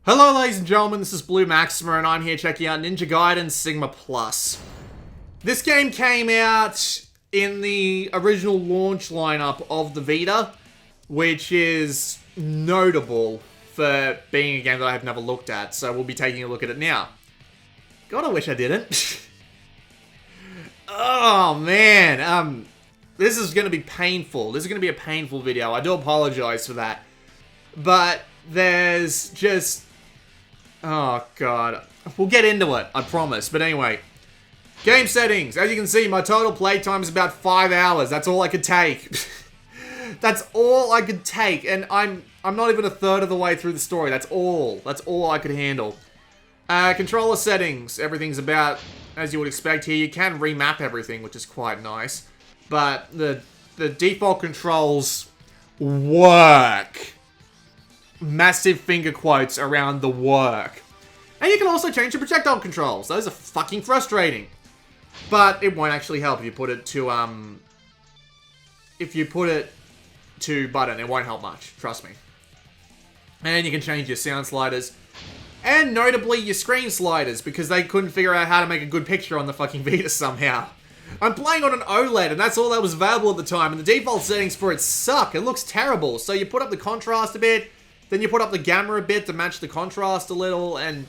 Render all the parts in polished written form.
Hello ladies and gentlemen, this is Blue Maxima and I'm here checking out Ninja Gaiden Sigma Plus. This game came out in the original launch lineup of the Vita, which is notable for being a game that I have never looked at, so we'll be taking a look at it now. God, I wish I didn't. Oh man, this is going to be painful. This is going to be a painful video. I do apologize for that. But there's just... oh god. We'll get into it, I promise. But anyway, game settings. As you can see, my total playtime is about 5 hours. That's all I could take. That's all I could take. And I'm not even a third of the way through the story. That's all I could handle. Controller settings. Everything's about as you would expect here. You can remap everything, which is quite nice. But the default controls work. Massive finger quotes around the work. And you can also change the projectile controls. Those are fucking frustrating. But it won't actually help if you put it to, button. It won't help much. Trust me. And you can change your sound sliders. And notably, your screen sliders, because they couldn't figure out how to make a good picture on the fucking Vita somehow. I'm playing on an OLED, and that's all that was available at the time, and the default settings for it suck. It looks terrible. So you put up the contrast a bit, then you put up the gamma a bit to match the contrast a little, and...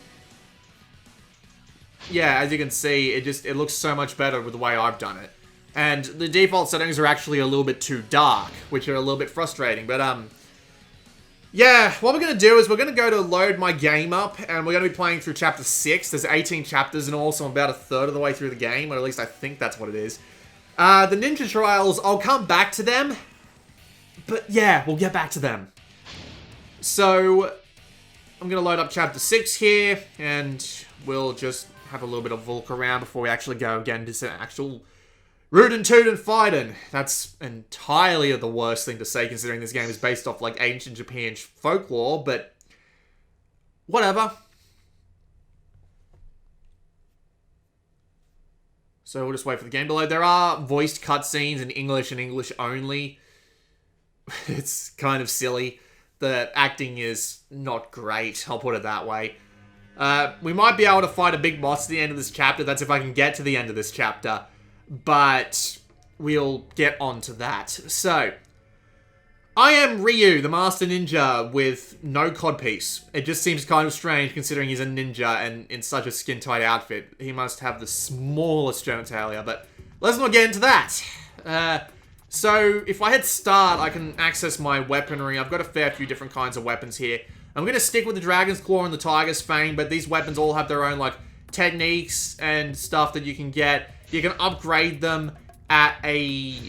yeah, as you can see, it looks so much better with the way I've done it. And the default settings are actually a little bit too dark, which are a little bit frustrating, but, yeah, what we're going to do is we're going to go to load my game up, and we're going to be playing through Chapter 6. There's 18 chapters in all, so I'm about a third of the way through the game, or at least I think that's what it is. The Ninja Trials, I'll come back to them, but yeah, we'll get back to them. So, I'm going to load up Chapter 6 here, and we'll just have a little bit of a look around before we actually go again to some actual rootin' tootin' fightin'. That's entirely the worst thing to say, considering this game is based off, like, ancient Japan folklore, but whatever. So we'll just wait for the game to load. There are voiced cutscenes in English and English only. It's kind of silly. The acting is not great, I'll put it that way. We might be able to fight a big boss at the end of this chapter. That's if I can get to the end of this chapter. But we'll get on to that. So, I am Ryu, the Master Ninja, with no codpiece. It just seems kind of strange considering he's a ninja and in such a skin-tight outfit. He must have the smallest genitalia, but let's not get into that. So, if I hit start, I can access my weaponry. I've got a fair few different kinds of weapons here. I'm going to stick with the Dragon's Claw and the Tiger's Fang, but these weapons all have their own, like, techniques and stuff that you can get. You can upgrade them at a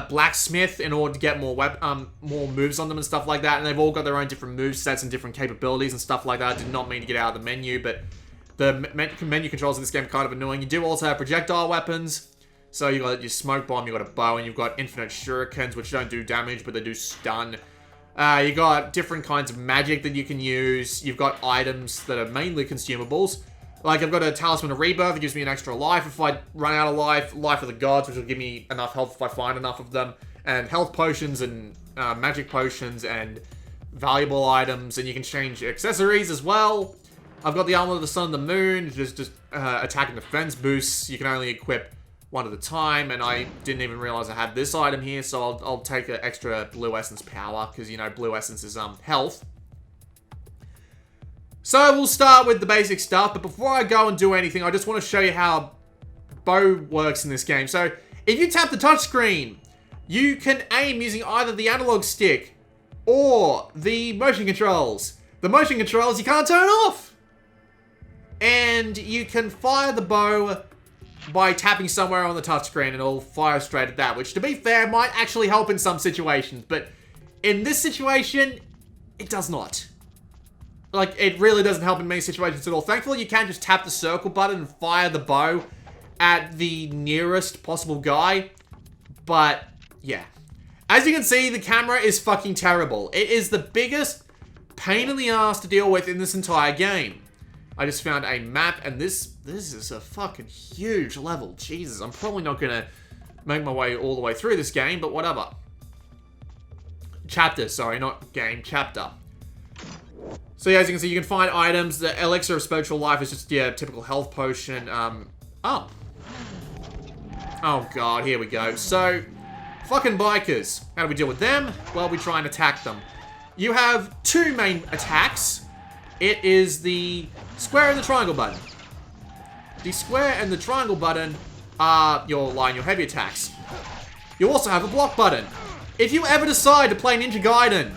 blacksmith in order to get more moves on them and stuff like that. And they've all got their own different move sets and different capabilities and stuff like that. I did not mean to get out of the menu, but the menu controls in this game are kind of annoying. You do also have projectile weapons. So you got your smoke bomb, you got a bow, and you've got infinite shurikens, which don't do damage, but they do stun. You got different kinds of magic that you can use. You've got items that are mainly consumables. Like, I've got a Talisman of Rebirth that gives me an extra life if I run out of life. Life of the Gods, which will give me enough health if I find enough of them. And health potions and magic potions and valuable items. And you can change accessories as well. I've got the Armor of the Sun and the Moon, just attack and defense boosts. You can only equip one at a time. And I didn't even realize I had this item here, so I'll take an extra Blue Essence power, because, you know, Blue Essence is health. So we'll start with the basic stuff, but before I go and do anything, I just want to show you how bow works in this game. So if you tap the touchscreen, you can aim using either the analog stick or the motion controls. The motion controls you can't turn off. And you can fire the bow by tapping somewhere on the touchscreen and it'll fire straight at that, which to be fair might actually help in some situations, but in this situation, it does not. Like, it really doesn't help in many situations at all. Thankfully, you can just tap the circle button and fire the bow at the nearest possible guy. But, yeah. As you can see, the camera is fucking terrible. It is the biggest pain in the ass to deal with in this entire game. I just found a map, and this is a fucking huge level. Jesus, I'm probably not gonna make my way all the way through this game, but whatever. Chapter, sorry, not game, chapter. So yeah, as you can see, you can find items. The elixir of spiritual life is just, yeah, typical health potion. Oh god, here we go. So, fucking bikers. How do we deal with them? Well, we try and attack them. You have two main attacks. It is the square and the triangle button. The square and the triangle button are your line, your heavy attacks. You also have a block button. If you ever decide to play Ninja Gaiden,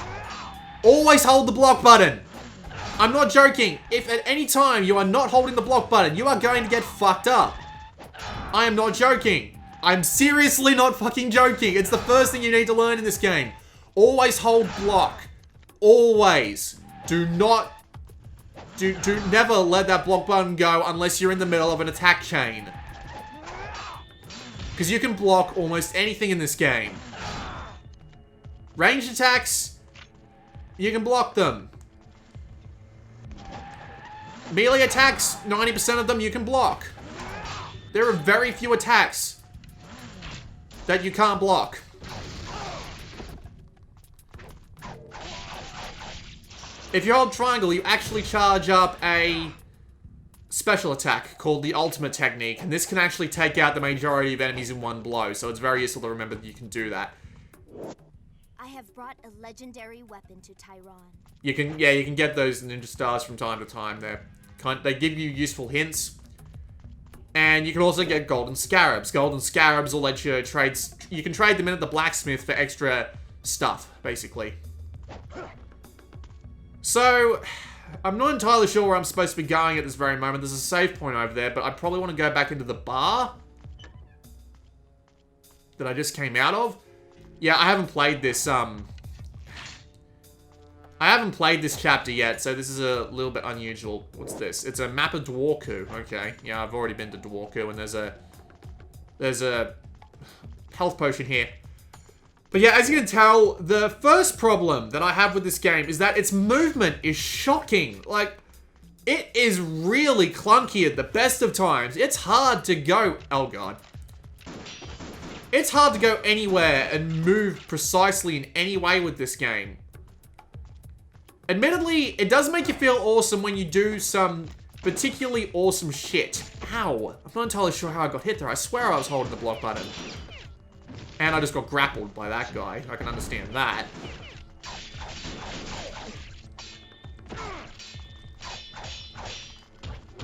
always hold the block button. I'm not joking. If at any time you are not holding the block button, you are going to get fucked up. I am not joking. I'm seriously not fucking joking. It's the first thing you need to learn in this game. Always hold block. Always. Do never let that block button go unless you're in the middle of an attack chain. Because you can block almost anything in this game. Ranged attacks, you can block them. Melee attacks, 90% of them you can block. There are very few attacks that you can't block. If you hold triangle, you actually charge up a special attack called the ultimate technique, and this can actually take out the majority of enemies in one blow, so it's very useful to remember that you can do that. I have brought a legendary weapon to Tyron. You can get those ninja stars from time to time. They give you useful hints. And you can also get golden scarabs. Golden scarabs will let you trade... You can trade them in at the blacksmith for extra stuff, basically. So, I'm not entirely sure where I'm supposed to be going at this very moment. There's a save point over there, but I probably want to go back into the bar that I just came out of. Yeah, I haven't played this, I haven't played this chapter yet, so this is a little bit unusual. What's this? It's a map of Dwarku. Okay, yeah, I've already been to Dwarku, and there's a health potion here. But yeah, as you can tell, the first problem that I have with this game is that its movement is shocking. Like, it is really clunky at the best of times. It's hard to go... Oh, God. It's hard to go anywhere and move precisely in any way with this game. Admittedly, it does make you feel awesome when you do some particularly awesome shit. Ow. I'm not entirely sure how I got hit there. I swear I was holding the block button. And I just got grappled by that guy. I can understand that.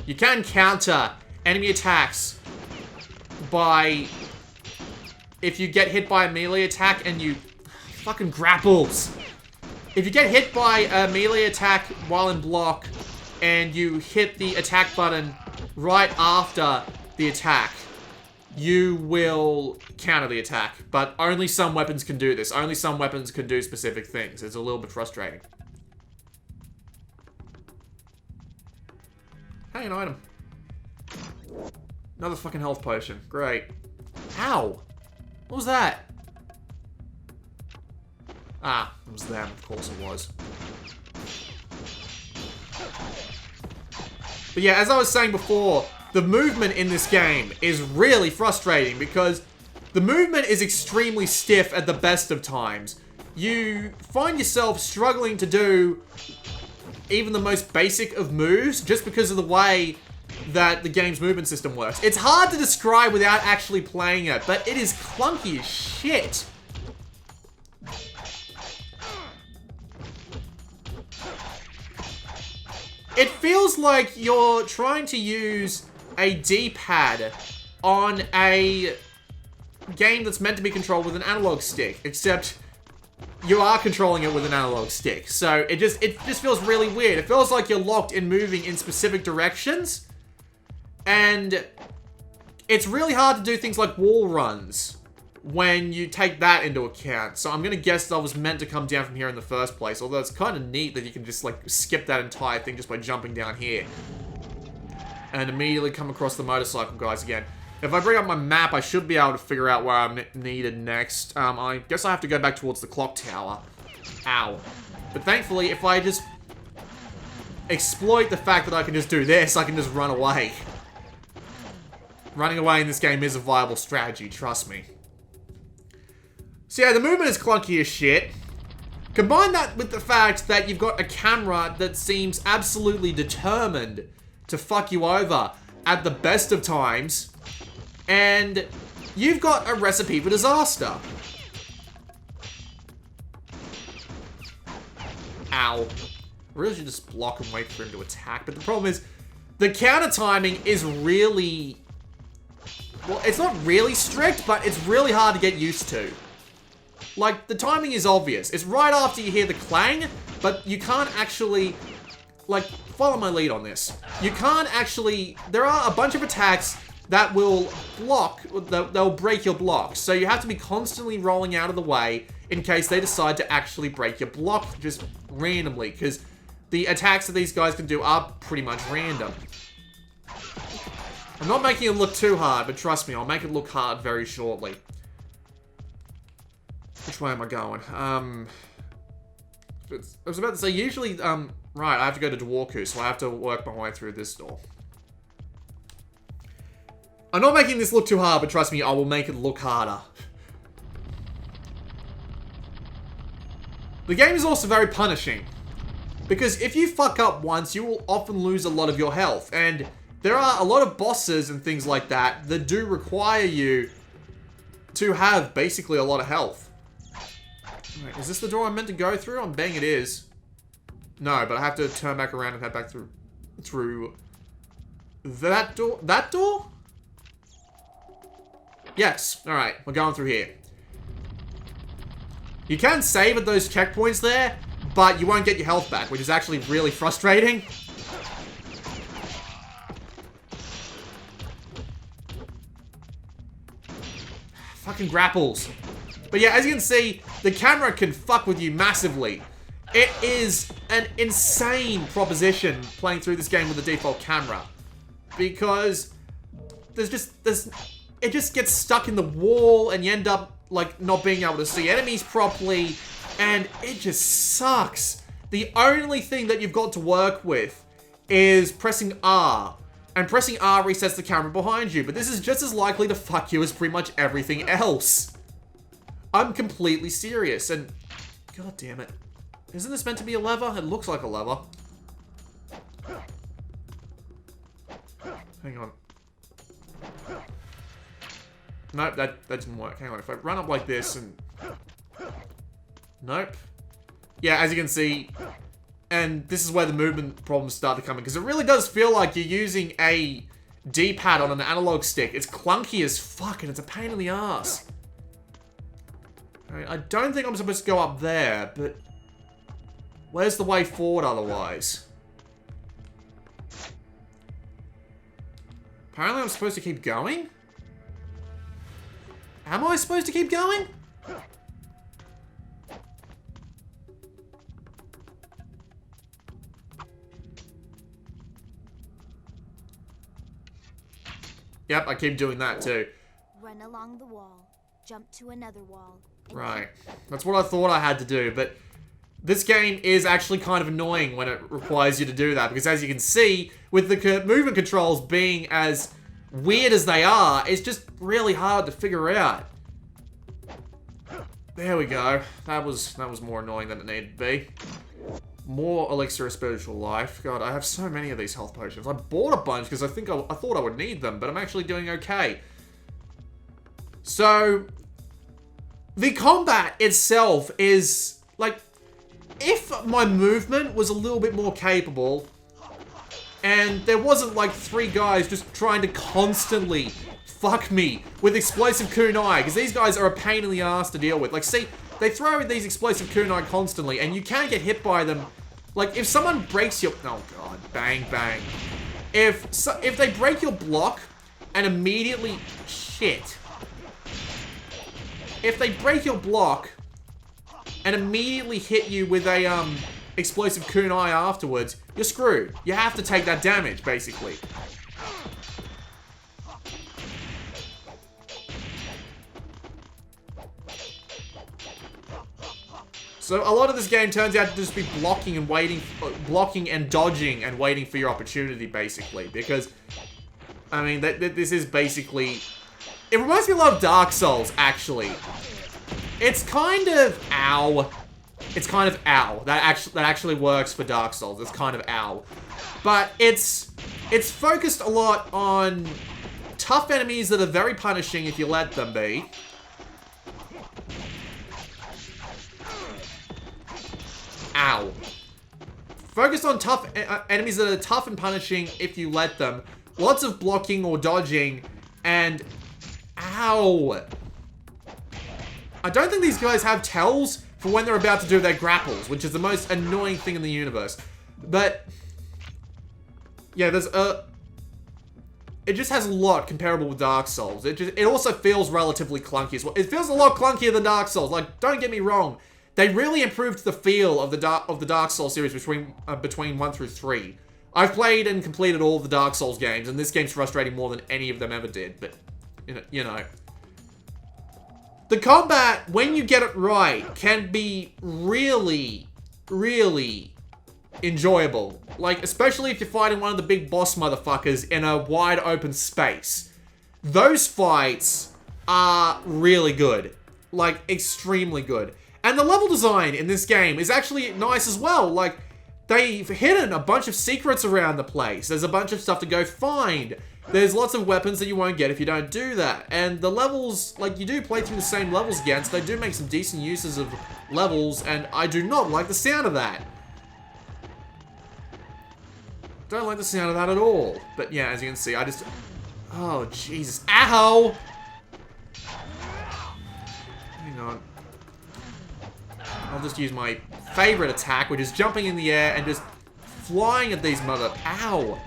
You can counter enemy attacks by... If you get hit by a melee attack and you... Fucking grapples! If you get hit by a melee attack while in block and you hit the attack button right after the attack, you will counter the attack. But only some weapons can do this. Only some weapons can do specific things. It's a little bit frustrating. Hey, an item. Another fucking health potion. Great. Ow! What was that? Ah, it was them. Of course it was. But yeah, as I was saying before, the movement in this game is really frustrating because the movement is extremely stiff at the best of times. You find yourself struggling to do even the most basic of moves just because of the way that the game's movement system works. It's hard to describe without actually playing it, but it is clunky as shit. It feels like you're trying to use a D-pad on a game that's meant to be controlled with an analog stick, except you are controlling it with an analog stick. So it just feels really weird. It feels like you're locked in moving in specific directions, and it's really hard to do things like wall runs when you take that into account. So I'm gonna guess that I was meant to come down from here in the first place, although it's kind of neat that you can just like skip that entire thing just by jumping down here and immediately come across the motorcycle guys again. If I bring up my map, I should be able to figure out where I'm needed next. I guess I have to go back towards the clock tower. Ow. But thankfully, if I just exploit the fact that I can just do this, I can just run away. Running away in this game is a viable strategy, trust me. So yeah, the movement is clunky as shit. Combine that with the fact that you've got a camera that seems absolutely determined to fuck you over at the best of times, and you've got a recipe for disaster. Ow. I really should just block and wait for him to attack, but the problem is, the counter timing is really... Well, it's not really strict, but it's really hard to get used to. Like, the timing is obvious. It's right after you hear the clang, but you can't actually... Like, follow my lead on this. You can't actually... There are a bunch of attacks that will block... They'll break your block. So you have to be constantly rolling out of the way in case they decide to actually break your block just randomly. Because the attacks that these guys can do are pretty much random. I'm not making it look too hard, but trust me, I'll make it look hard very shortly. Which way am I going? I was about to say, usually, right, I have to go to Dwarku, so I have to work my way through this door. I'm not making this look too hard, but trust me, I will make it look harder. The game is also very punishing. Because if you fuck up once, you will often lose a lot of your health. And there are a lot of bosses and things like that that do require you to have basically a lot of health. Right, is this the door I'm meant to go through? I'm betting it is. No, but I have to turn back around and head back through that door. That door? Yes. Alright, we're going through here. You can save at those checkpoints there, but you won't get your health back, which is actually really frustrating. Fucking grapples. But yeah, as you can see, the camera can fuck with you massively. It is an insane proposition playing through this game with the default camera. Because it just gets stuck in the wall and you end up like not being able to see enemies properly, and it just sucks. The only thing that you've got to work with is pressing R. And pressing R resets the camera behind you, but this is just as likely to fuck you as pretty much everything else. I'm completely serious, and god damn it. Isn't this meant to be a lever? It looks like a lever. Hang on. Nope, that didn't work. Hang on, if I run up like this and... Nope. Yeah, as you can see, and this is where the movement problems start to come in, because it really does feel like you're using a D-pad on an analog stick. It's clunky as fuck, and it's a pain in the ass. I don't think I'm supposed to go up there, but... Where's the way forward otherwise? Apparently I'm supposed to keep going? Am I supposed to keep going? Yep, I keep doing that too. Run along the wall. Jump to another wall. Right. That's what I thought I had to do, but this game is actually kind of annoying when it requires you to do that, because as you can see, with the movement controls being as weird as they are, it's just really hard to figure out. There we go. That was more annoying than it needed to be. More elixir of spiritual life. God, I have so many of these health potions. I bought a bunch because I thought I would need them, but I'm actually doing okay. So, the combat itself is, like, if my movement was a little bit more capable, and there wasn't, like, 3 guys just trying to constantly fuck me with explosive kunai, because these guys are a pain in the ass to deal with. Like, see, they throw these explosive kunai constantly, and you can't get hit by them. Like, if someone breaks your... Oh, God. Bang, bang. If they break your block and immediately... Shit. If they break your block and immediately hit you with a, explosive kunai afterwards, you're screwed. You have to take that damage, basically. So a lot of this game turns out to just be blocking and waiting, blocking and dodging and waiting for your opportunity, basically. Because, I mean, this is basically... It reminds me a lot of Dark Souls, actually. It's kind of... Ow. it's kind of ow. That actually works for Dark Souls. It's kind of ow. But it's focused a lot on tough enemies that are very punishing if you let them be. Ow. Focused on tough enemies that are tough and punishing if you let them. Lots of blocking or dodging, and ow. I don't think these guys have tells for when they're about to do their grapples, which is the most annoying thing in the universe. But yeah, there's it just has a lot comparable with Dark Souls. It also feels relatively clunky as well. It feels a lot clunkier than Dark Souls. Like, don't get me wrong. They really improved the feel of the Dark Souls series between 1 through 3. I've played and completed all of the Dark Souls games, and this game's frustrating more than any of them ever did. But you know, the combat, when you get it right, can be really, really enjoyable. Like, especially if you're fighting one of the big boss motherfuckers in a wide open space. Those fights are really good. Like, extremely good. And the level design in this game is actually nice as well. Like, they've hidden a bunch of secrets around the place. There's a bunch of stuff to go find. There's lots of weapons that you won't get if you don't do that. And the levels, like, you do play through the same levels again, so they do make some decent uses of levels, and I do not like the sound of that. Don't like the sound of that at all. But yeah, as you can see, I just... Oh, Jesus. Ow! Hang on. I'll just use my favorite attack, which is jumping in the air and just flying at these mother... Ow!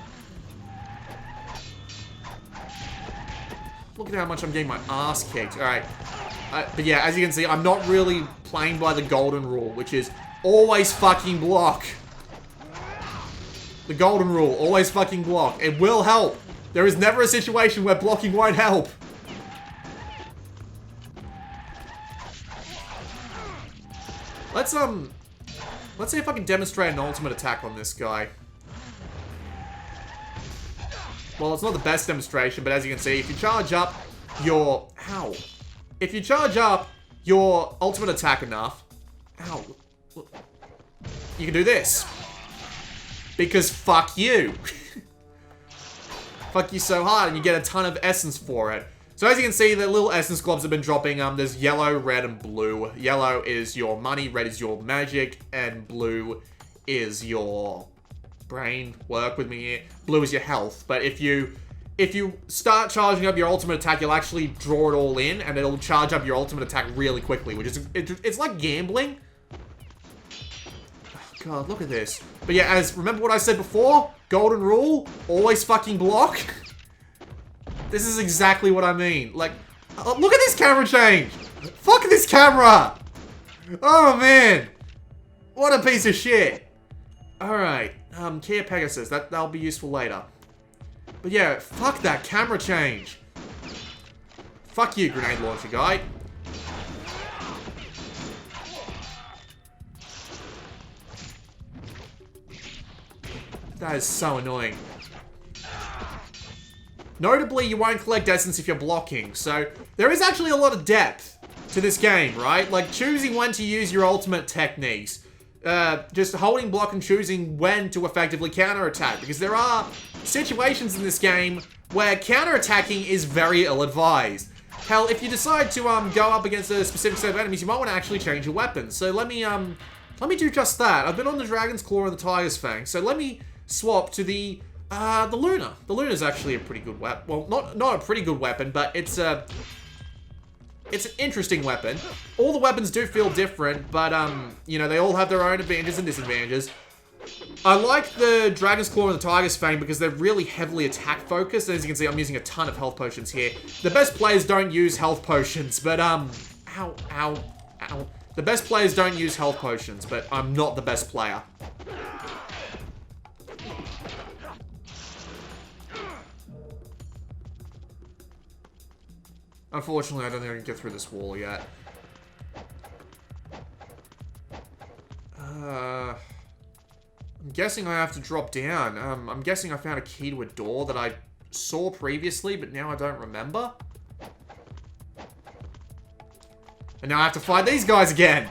Look at how much I'm getting my ass kicked. Alright. But yeah, as you can see, I'm not really playing by the golden rule, which is always fucking block. The golden rule, always fucking block. It will help. There is never a situation where blocking won't help. Let's see if I can demonstrate an ultimate attack on this guy. Well, it's not the best demonstration, but as you can see, if you charge up your... Ow. If you charge up your ultimate attack enough... Ow. You can do this. Because fuck you. Fuck you so hard, and you get a ton of essence for it. So as you can see, the little essence globs have been dropping. There's yellow, red, and blue. Yellow is your money, red is your magic, and blue is your brain. Work with me here. Blue is your health. But if you start charging up your ultimate attack, you'll actually draw it all in, and it'll charge up your ultimate attack really quickly, which is it's like gambling. God, look at this. But yeah, remember what I said before? Golden rule, always fucking block. This is exactly what I mean. Like, look at this camera change. Fuck this camera. Oh, man. What a piece of shit. Alright, Kia Pegasus. That'll be useful later. But yeah, fuck that camera change. Fuck you, grenade launcher guy. That is so annoying. Notably, you won't collect essence if you're blocking, so there is actually a lot of depth to this game, right? Like, choosing when to use your ultimate techniques. Just holding block and choosing when to effectively counterattack, because there are situations in this game where counterattacking is very ill-advised. Hell, if you decide to go up against a specific set of enemies, you might want to actually change your weapons. So let me do just that. I've been on the Dragon's Claw and the Tiger's Fang, so let me swap to the Luna. The Luna's actually a pretty good weapon. Well, not a pretty good weapon, but it's an interesting weapon. All the weapons do feel different, but, you know, they all have their own advantages and disadvantages. I like the Dragon's Claw and the Tiger's Fang because they're really heavily attack-focused. As you can see, I'm using a ton of health potions here. The best players don't use health potions, but, ow, ow, ow. The best players don't use health potions, but I'm not the best player. Unfortunately, I don't think I can get through this wall yet. I'm guessing I have to drop down. I'm guessing I found a key to a door that I saw previously, but now I don't remember. And now I have to fight these guys again.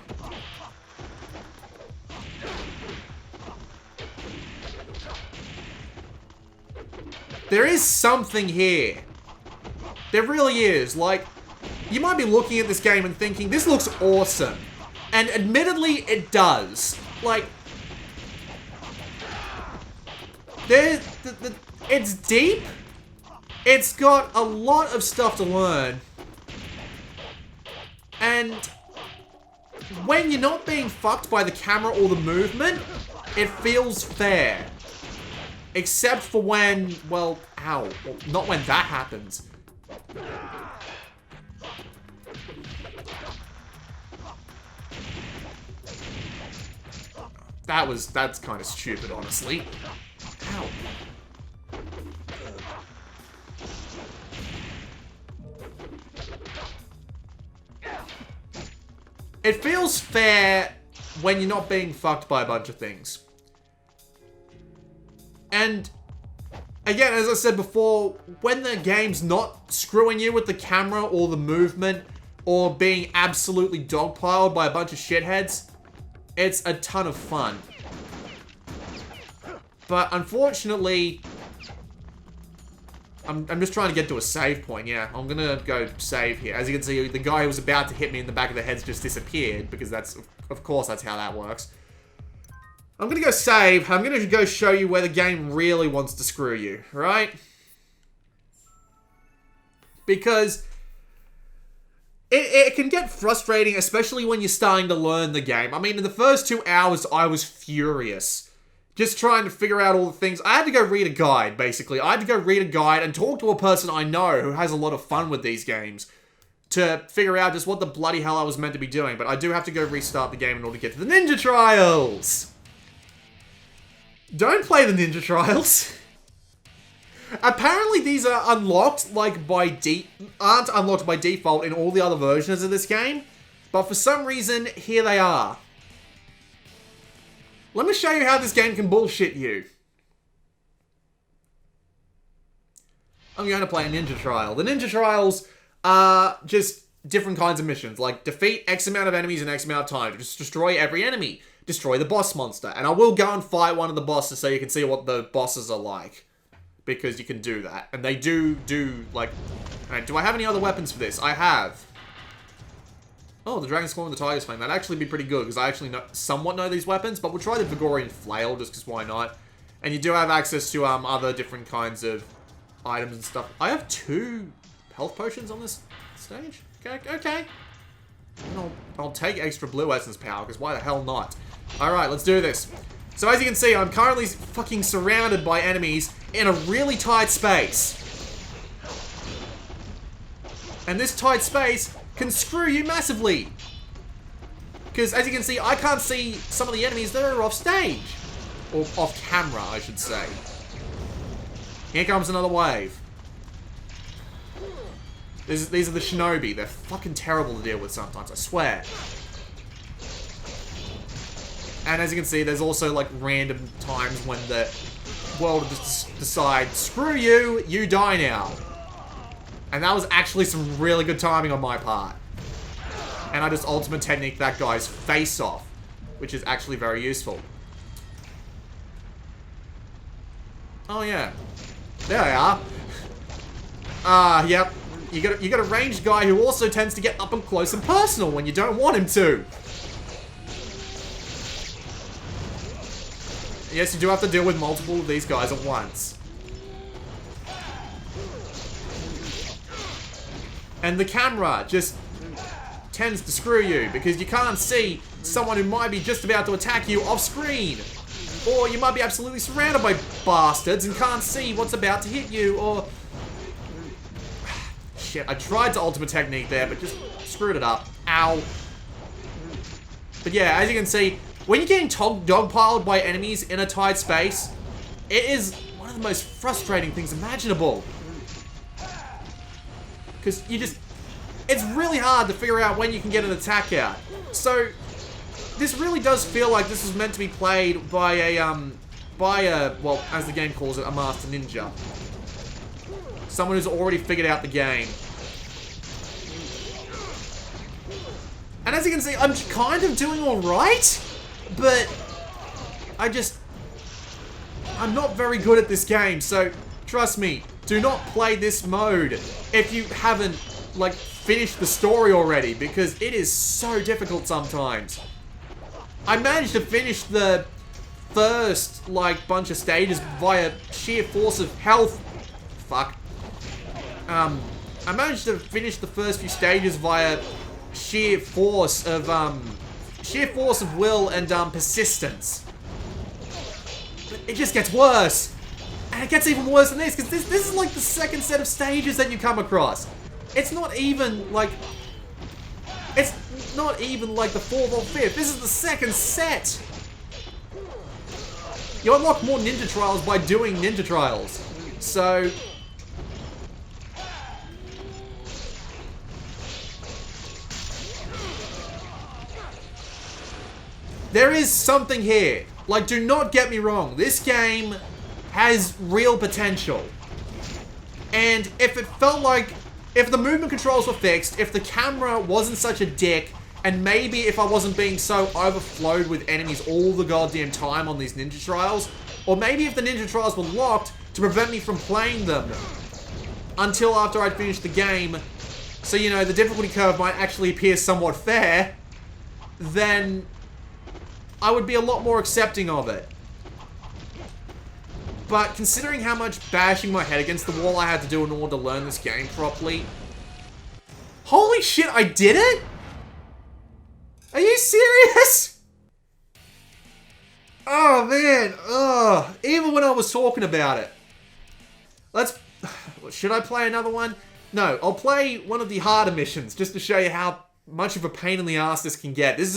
There is something here. There really is. Like, you might be looking at this game and thinking, this looks awesome. And admittedly, it does. Like, it's deep. It's got a lot of stuff to learn. And when you're not being fucked by the camera or the movement, it feels fair. Except for when, well, ow. Well, not when that happens. That's kind of stupid, honestly. Ow. It feels fair when you're not being fucked by a bunch of things. And again, as I said before, when the game's not screwing you with the camera or the movement or being absolutely dogpiled by a bunch of shitheads, it's a ton of fun. But unfortunately, I'm just trying to get to a save point. Yeah, I'm gonna go save here. As you can see, the guy who was about to hit me in the back of the head's just disappeared, because that's, of course, that's how that works. I'm gonna go save. I'm gonna go show you where the game really wants to screw you, right? Because it can get frustrating, especially when you're starting to learn the game. I mean, in the first 2 hours, I was furious. Just trying to figure out all the things. I had to go read a guide, basically. I had to go read a guide and talk to a person I know who has a lot of fun with these games to figure out just what the bloody hell I was meant to be doing. But I do have to go restart the game in order to get to the Ninja Trials. Don't play the Ninja Trials. Apparently these are unlocked, like, aren't unlocked by default in all the other versions of this game. But for some reason, here they are. Let me show you how this game can bullshit you. I'm going to play a Ninja Trial. The Ninja Trials are just different kinds of missions. Like, defeat X amount of enemies in X amount of time. Just destroy every enemy. Destroy the boss monster. And I will go and fight one of the bosses so you can see what the bosses are like. Because you can do that. And they do, like... Alright, do I have any other weapons for this? I have. Oh, the Dragon's Claw and the Tiger's Fang. That'd actually be pretty good, because I actually somewhat know these weapons, but we'll try the Vigorian Flail, just because why not? And you do have access to other different kinds of items and stuff. I have 2 health potions on this stage? Okay. I'll take extra blue essence power, because why the hell not? Alright, let's do this. So as you can see, I'm currently fucking surrounded by enemies in a really tight space. And this tight space can screw you massively. Because as you can see, I can't see some of the enemies that are off stage. Or off camera, I should say. Here comes another wave. These are the shinobi. They're fucking terrible to deal with sometimes, I swear. And as you can see, there's also like random times when the world just decides, screw you, you die now. And that was actually some really good timing on my part. And I just ultimate technique that guy's face off, which is actually very useful. Oh yeah. There they are. Yep. You got a ranged guy who also tends to get up and close and personal when you don't want him to. Yes, you do have to deal with multiple of these guys at once. And the camera just tends to screw you because you can't see someone who might be just about to attack you off screen. Or you might be absolutely surrounded by bastards and can't see what's about to hit you, or... Shit, I tried to ultimate technique there, but just screwed it up. Ow. But yeah, as you can see, when you're getting dogpiled by enemies in a tight space, it is one of the most frustrating things imaginable. Because you just... It's really hard to figure out when you can get an attack out. So, this really does feel like this was meant to be played by a, well, as the game calls it, a master ninja. Someone who's already figured out the game. And as you can see, I'm kind of doing alright, but I'm not very good at this game, so Trust me, do not play this mode if you haven't, like, finished the story already, because it is so difficult sometimes. I managed to finish the first, like, bunch of stages via sheer force of health. Fuck. I managed to finish the first few stages via sheer force of will and, persistence. But it just gets worse. And it gets even worse than this, because this is like the second set of stages that you come across. It's not even like the fourth or fifth. This is the second set. You unlock more ninja trials by doing ninja trials. So there is something here. Like, do not get me wrong. This game has real potential. And if it felt like, if the movement controls were fixed, if the camera wasn't such a dick, and maybe if I wasn't being so overflowed with enemies all the goddamn time on these ninja trials, or maybe if the ninja trials were locked to prevent me from playing them until after I'd finished the game, so, you know, the difficulty curve might actually appear somewhat fair, then I would be a lot more accepting of it. But considering how much bashing my head against the wall I had to do in order to learn this game properly... Holy shit, I did it?! Are you serious?! Oh, man. Ugh. Even when I was talking about it. Should I play another one? No, I'll play one of the harder missions, just to show you how much of a pain in the ass this can get. This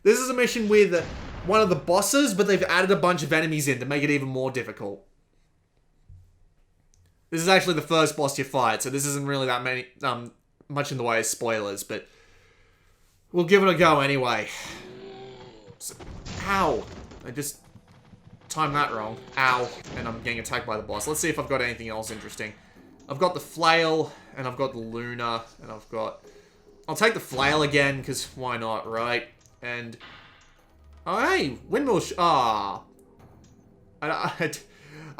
is a mission with one of the bosses, but they've added a bunch of enemies in to make it even more difficult. This is actually the first boss you fight, so this isn't really that many, much in the way of spoilers, but we'll give it a go anyway. So, ow. I just timed that wrong. Ow. And I'm getting attacked by the boss. Let's see if I've got anything else interesting. I've got the flail, and I've got the Luna, and I've got... I'll take the flail again, because why not, right? And... Oh, hey! Windmill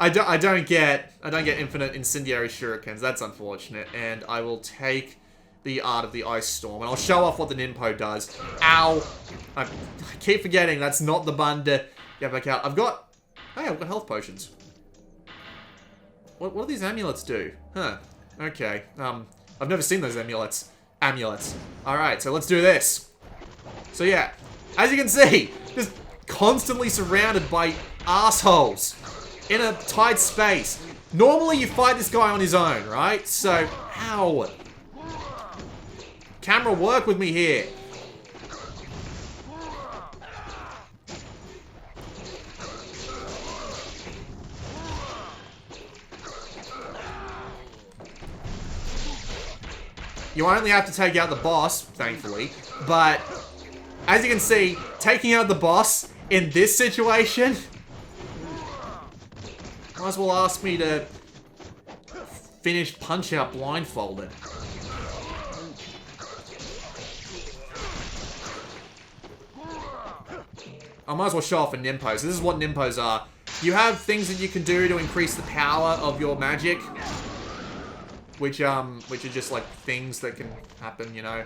I don't get infinite incendiary shurikens. That's unfortunate. And I will take the Art of the Ice Storm. And I'll show off what the Ninpo does. Ow! I keep forgetting that's not the button to get back out. I've got health potions. What do these amulets do? Huh. Okay. I've never seen those amulets. Alright, so let's do this. So yeah, as you can see, just constantly surrounded by assholes in a tight space. Normally you fight this guy on his own, right? So, ow. Camera, work with me here. You only have to take out the boss, thankfully. But, as you can see, taking out the boss in this situation... Might as well ask me to finish Punch-Out blindfolded. I might as well show off a Ninpo. So this is what Ninpos are. You have things that you can do to increase the power of your magic. Which are just like things that can happen, you know.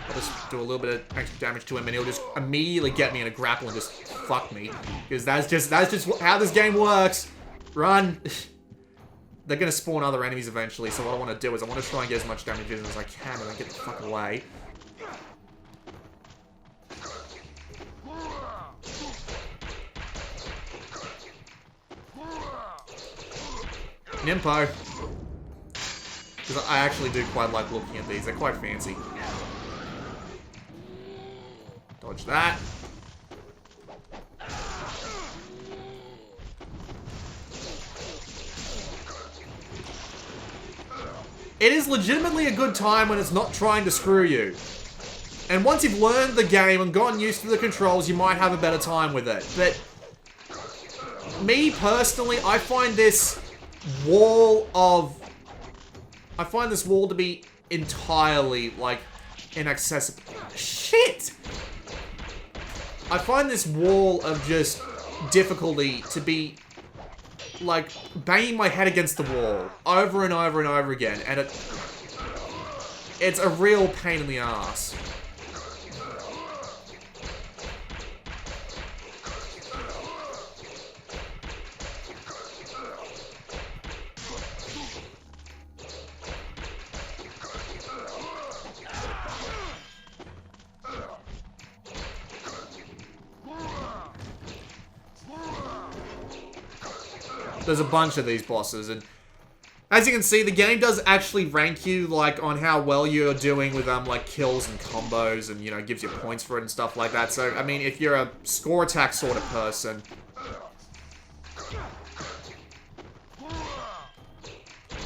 I'll just do a little bit of extra damage to him and he'll just immediately get me in a grapple and just fuck me. Because that's just how this game works. Run. They're going to spawn other enemies eventually, so what I want to do is I want to try and get as much damage in as I can and then get the fuck away. Ninpo. Because I actually do quite like looking at these. They're quite fancy. Dodge that. It is legitimately a good time when it's not trying to screw you. And once you've learned the game and gotten used to the controls, you might have a better time with it. But me personally, I find this wall to be entirely, like, inaccessible. Shit! I find this wall of just difficulty to be like, banging my head against the wall over and over and over again, and it's a real pain in the ass. There's a bunch of these bosses, and as you can see, the game does actually rank you, like, on how well you're doing with, like, kills and combos, and, you know, gives you points for it and stuff like that. So, I mean, if you're a score attack sort of person...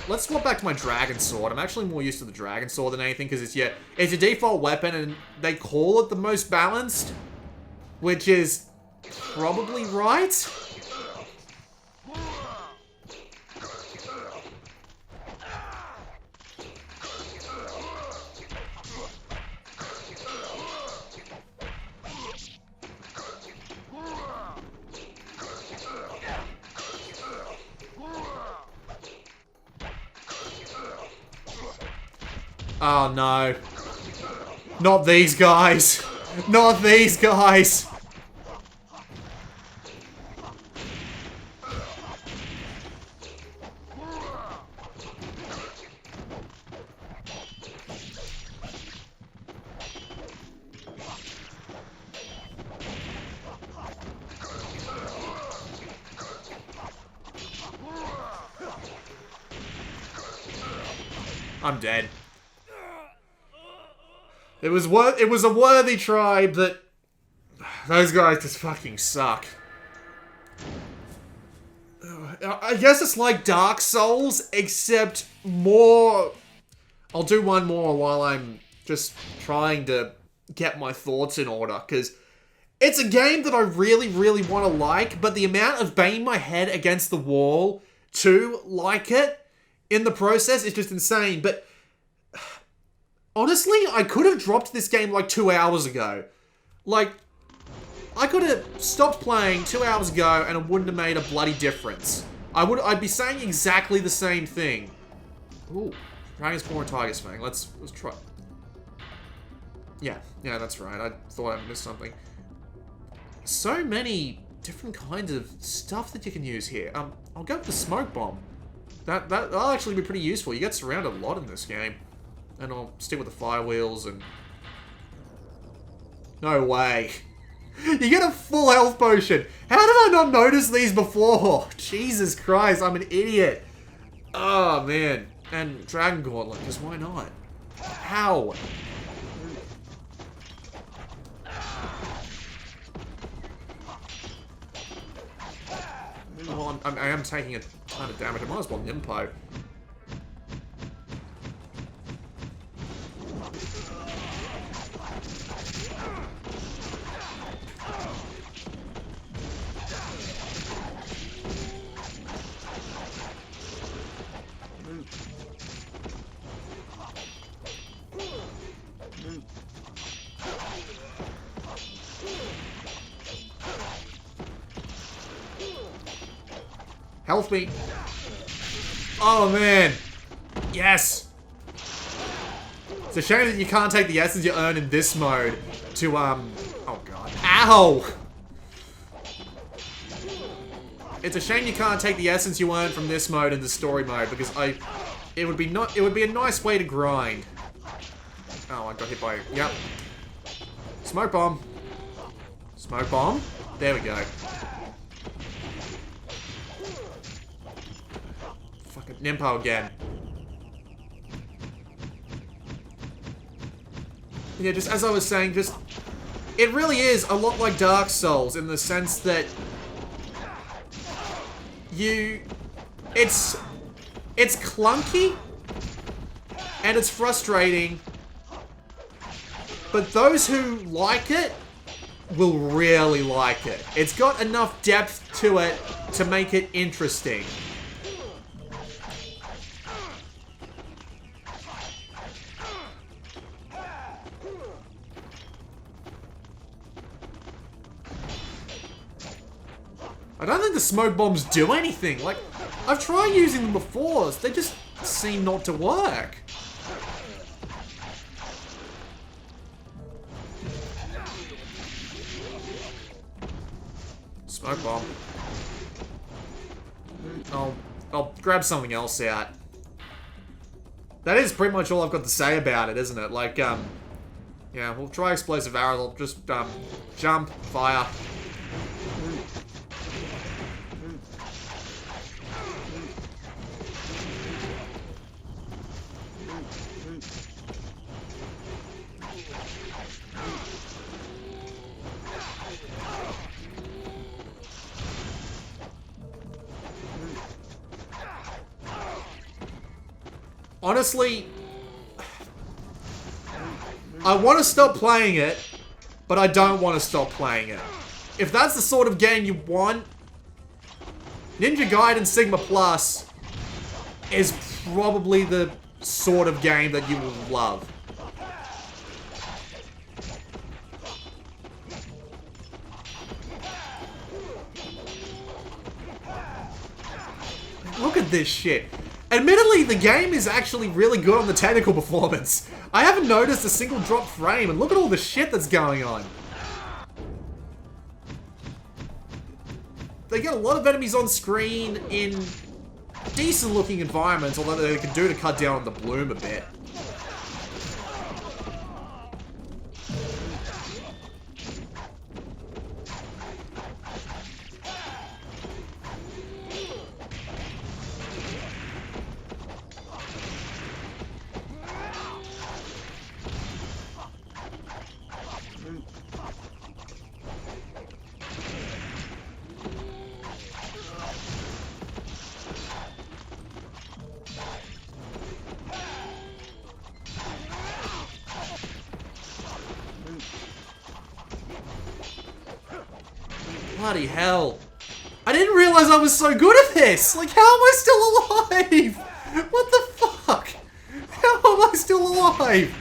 Let's swap back to my Dragon Sword. I'm actually more used to the Dragon Sword than anything, because it's your default weapon, and they call it the most balanced, which is probably right. Oh no. Not these guys. Not these guys. I'm dead. It was a worthy try, but those guys just fucking suck. I guess it's like Dark Souls, except more... I'll do one more while I'm just trying to get my thoughts in order, because it's a game that I really, really want to like, but the amount of banging my head against the wall to like it in the process is just insane. But honestly, I could have dropped this game like 2 hours ago. Like, I could have stopped playing 2 hours ago and it wouldn't have made a bloody difference. I'd be saying exactly the same thing. Ooh, Dragon's Paw and Tiger's Fang. Let's try. Yeah, that's right. I thought I missed something. So many different kinds of stuff that you can use here. I'll go with the Smoke Bomb. That'll actually be pretty useful. You get surrounded a lot in this game. And I'll stick with the fire wheels and... No way. You get a full health potion. How did I not notice these before? Jesus Christ, I'm an idiot. Oh, man. And Dragon Gauntlet, because why not? How? Well, I am taking a ton of damage. I might as well Nimpo. Health me. Oh, man. Yes. It's a shame that you can't take the essence you earn in this mode to, oh, God. Ow! It's a shame you can't take the essence you earn from this mode into story mode, because it would be a nice way to grind. Oh, I got hit by... Yep. Smoke Bomb. Smoke Bomb. There we go. Nimpo again. Yeah, just as I was saying, it really is a lot like Dark Souls in the sense that it's clunky and it's frustrating, but those who like it will really like it. It's got enough depth to it to make it interesting. I don't think the smoke bombs do anything. Like, I've tried using them before. They just seem not to work. Smoke bomb. I'll grab something else out. That is pretty much all I've got to say about it, isn't it? Like, yeah, we'll try explosive arrows. I'll just, jump, fire. Honestly, I want to stop playing it, but I don't want to stop playing it. If that's the sort of game you want, Ninja Gaiden Sigma Plus is probably the sort of game that you will love. Look at this shit. Admittedly, the game is actually really good on the technical performance. I haven't noticed a single drop frame, and look at all the shit that's going on. They get a lot of enemies on screen in decent looking environments, although they can do to cut down on the bloom a bit. Bloody hell. I didn't realize I was so good at this! Like, how am I still alive? What the fuck? How am I still alive?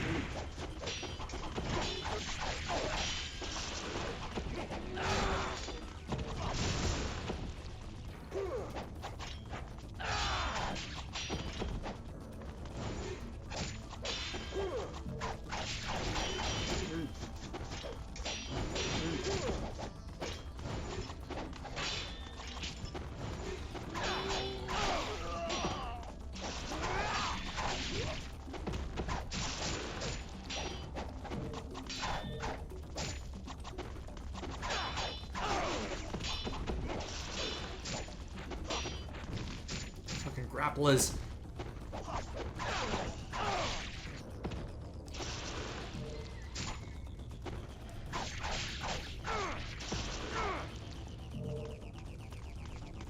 Grapplers.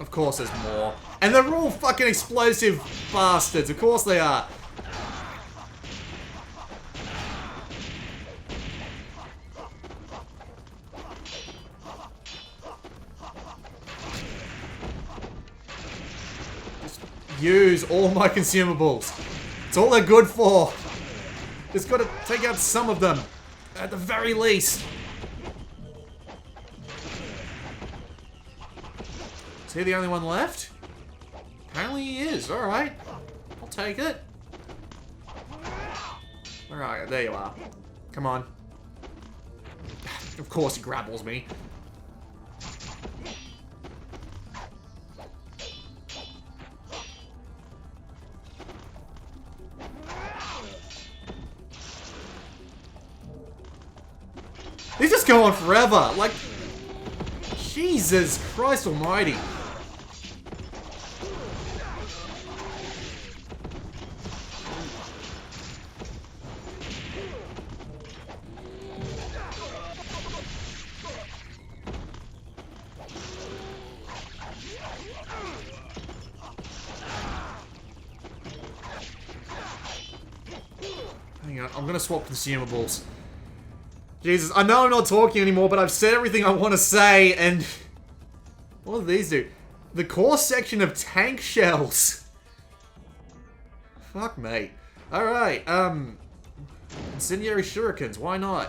Of course there's more. And they're all fucking explosive bastards. Of course they are. Use all my consumables. It's all they're good for. Just gotta take out some of them. At the very least. Is he the only one left? Apparently he is. Alright. I'll take it. Alright, there you are. Come on. Of course he grapples me. They just go on forever. Like, Jesus Christ almighty. Hang on, I'm gonna swap consumables. Jesus, I know I'm not talking anymore, but I've said everything I want to say, and... What do these do? The core section of tank shells. Fuck me. Alright, incendiary shurikens, why not?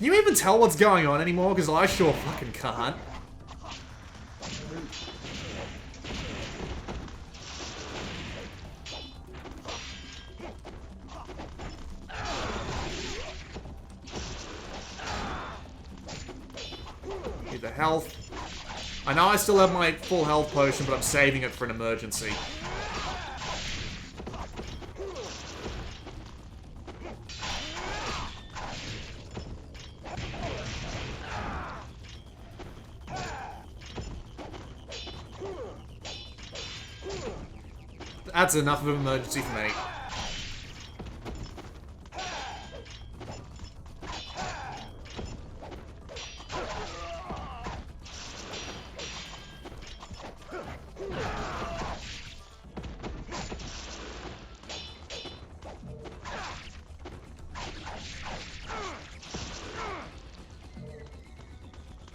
Can you even tell what's going on anymore? Because I sure fucking can't. Need the health. I know I still have my full health potion, but I'm saving it for an emergency. That's enough of an emergency for me.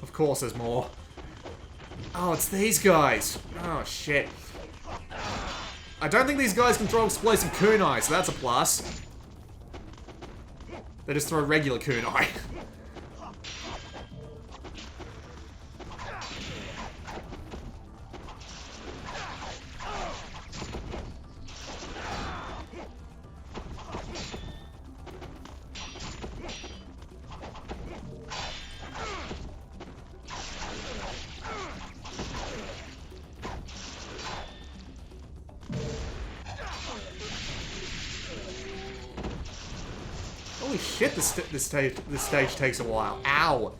Of course there's more. Oh, it's these guys. Oh, shit. I don't think these guys can throw explosive kunai, so that's a plus. They just throw regular kunai. Holy shit, this stage takes a while. Ow.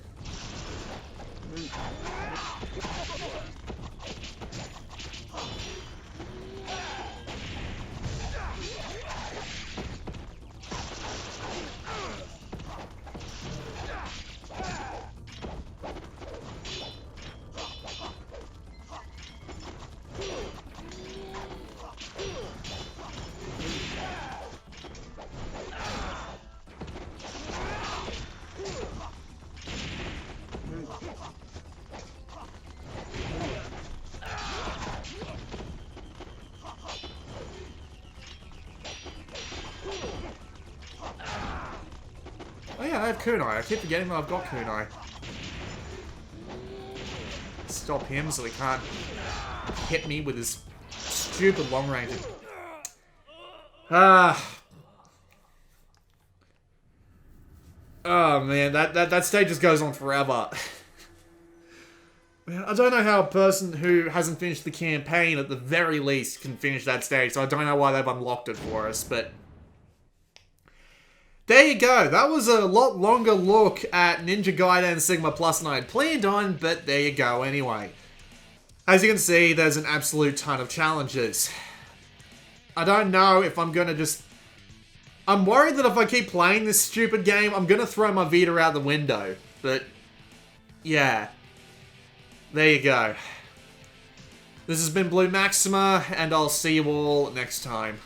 Oh yeah, I have kunai. I keep forgetting that I've got kunai. Stop him so he can't hit me with his stupid long range. Oh man, that stage just goes on forever. Man, I don't know how a person who hasn't finished the campaign at the very least can finish that stage, so I don't know why they've unlocked it for us, but there you go. That was a lot longer look at Ninja Gaiden Sigma Plus than I had planned on, but there you go anyway. As you can see, there's an absolute ton of challenges. I don't know if I'm gonna just... I'm worried that if I keep playing this stupid game, I'm gonna throw my Vita out the window. But, yeah. There you go. This has been Blue Maxima, and I'll see you all next time.